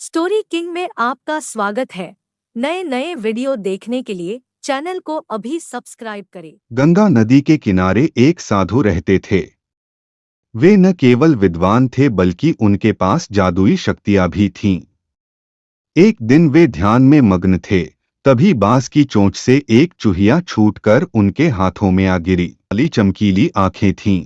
Story king में आपका स्वागत है। नए नए वीडियो देखने के लिए चैनल को अभी सब्सक्राइब करें। गंगा नदी के किनारे एक साधु रहते थे। वे न केवल विद्वान थे बल्कि उनके पास जादुई शक्तियां भी थीं। एक दिन वे ध्यान में मग्न थे, तभी बांस की चोंच से एक चूहिया छूटकर उनके हाथों में आ गिरी। काली चमकीली आंखें थीं।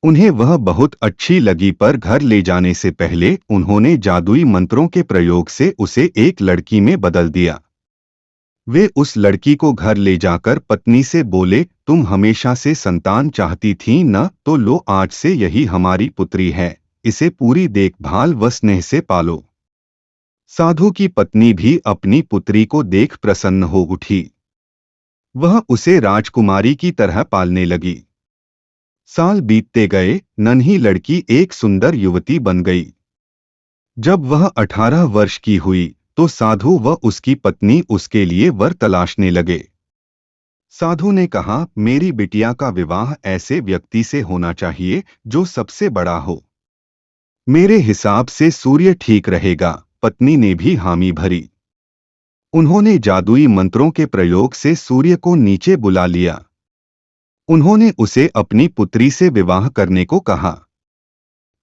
उन्हें वह बहुत अच्छी लगी, पर घर ले जाने से पहले उन्होंने जादुई मंत्रों के प्रयोग से उसे एक लड़की में बदल दिया। वे उस लड़की को घर ले जाकर पत्नी से बोले, तुम हमेशा से संतान चाहती थी न, तो लो, आज से यही हमारी पुत्री है। इसे पूरी देखभाल व स्नेह से पालो। साधु की पत्नी भी अपनी पुत्री को देख प्रसन्न हो उठी। वह उसे राजकुमारी की तरह पालने लगी। साल बीतते गए, नन्ही लड़की एक सुंदर युवती बन गई। जब वह 18 वर्ष की हुई तो साधु व उसकी पत्नी उसके लिए वर तलाशने लगे। साधु ने कहा, मेरी बिटिया का विवाह ऐसे व्यक्ति से होना चाहिए जो सबसे बड़ा हो। मेरे हिसाब से सूर्य ठीक रहेगा। पत्नी ने भी हामी भरी। उन्होंने जादुई मंत्रों के प्रयोग से सूर्य को नीचे बुला लिया। उन्होंने उसे अपनी पुत्री से विवाह करने को कहा,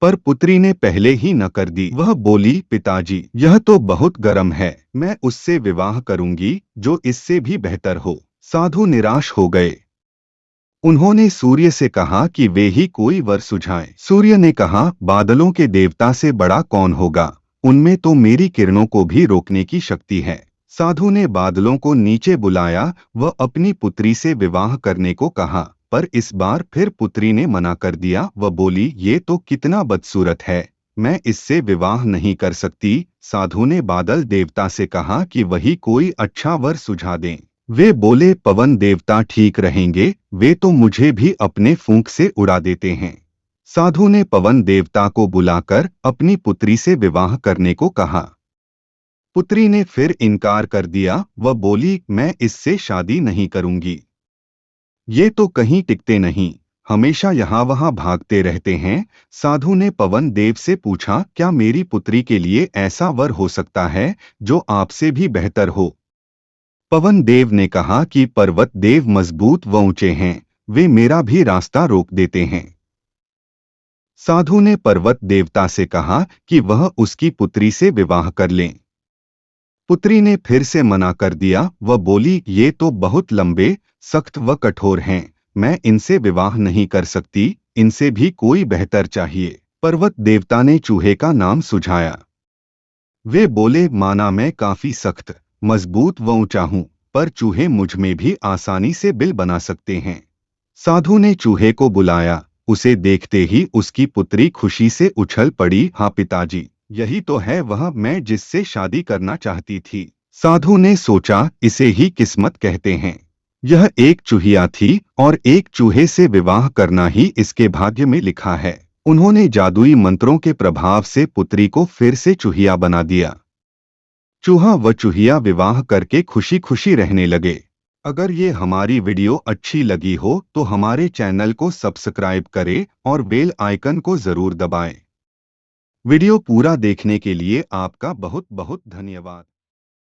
पर पुत्री ने पहले ही न कर दी। वह बोली, पिताजी, यह तो बहुत गर्म है, मैं उससे विवाह करूंगी जो इससे भी बेहतर हो। साधु निराश हो गए। उन्होंने सूर्य से कहा कि वे ही कोई वर सुझाएं। सूर्य ने कहा, बादलों के देवता से बड़ा कौन होगा, उनमें तो मेरी किरणों को भी रोकने की शक्ति है। साधु ने बादलों को नीचे बुलाया व अपनी पुत्री से विवाह करने को कहा, पर इस बार फिर पुत्री ने मना कर दिया। वह बोली, ये तो कितना बदसूरत है, मैं इससे विवाह नहीं कर सकती। साधु ने बादल देवता से कहा कि वही कोई अच्छा वर सुझा दें। वे बोले, पवन देवता ठीक रहेंगे, वे तो मुझे भी अपने फूंक से उड़ा देते हैं। साधु ने पवन देवता को बुलाकर अपनी पुत्री से विवाह करने को कहा। पुत्री ने फिर इनकार कर दिया। वह बोली, मैं इससे शादी नहीं करूंगी। ये तो कहीं टिकते नहीं, हमेशा यहाँ वहाँ भागते रहते हैं। साधु ने पवन देव से पूछा, क्या मेरी पुत्री के लिए ऐसा वर हो सकता है जो आपसे भी बेहतर हो? पवन देव ने कहा कि पर्वत देव मजबूत व ऊंचे हैं, वे मेरा भी रास्ता रोक देते हैं। साधु ने पर्वत देवता से कहा कि वह उसकी पुत्री से विवाह कर लें। पुत्री ने फिर से मना कर दिया। वह बोली, ये तो बहुत लंबे, सख्त व कठोर हैं, मैं इनसे विवाह नहीं कर सकती, इनसे भी कोई बेहतर चाहिए। पर्वत देवता ने चूहे का नाम सुझाया। वे बोले, माना मैं काफी सख्त, मजबूत व ऊंचा हूं, पर चूहे मुझ में भी आसानी से बिल बना सकते हैं। साधु ने चूहे को बुलाया। उसे देखते ही उसकी पुत्री खुशी से उछल पड़ी। हाँ पिताजी, यही तो है वह मैं जिससे शादी करना चाहती थी। साधु ने सोचा, इसे ही किस्मत कहते हैं। यह एक चूहिया थी और एक चूहे से विवाह करना ही इसके भाग्य में लिखा है। उन्होंने जादुई मंत्रों के प्रभाव से पुत्री को फिर से चूहिया बना दिया। चूहा व चूहिया विवाह करके खुशी खुशी रहने लगे। अगर ये हमारी वीडियो अच्छी लगी हो तो हमारे चैनल को सब्सक्राइब करें और बेल आइकन को जरूर दबाएं। वीडियो पूरा देखने के लिए आपका बहुत बहुत धन्यवाद।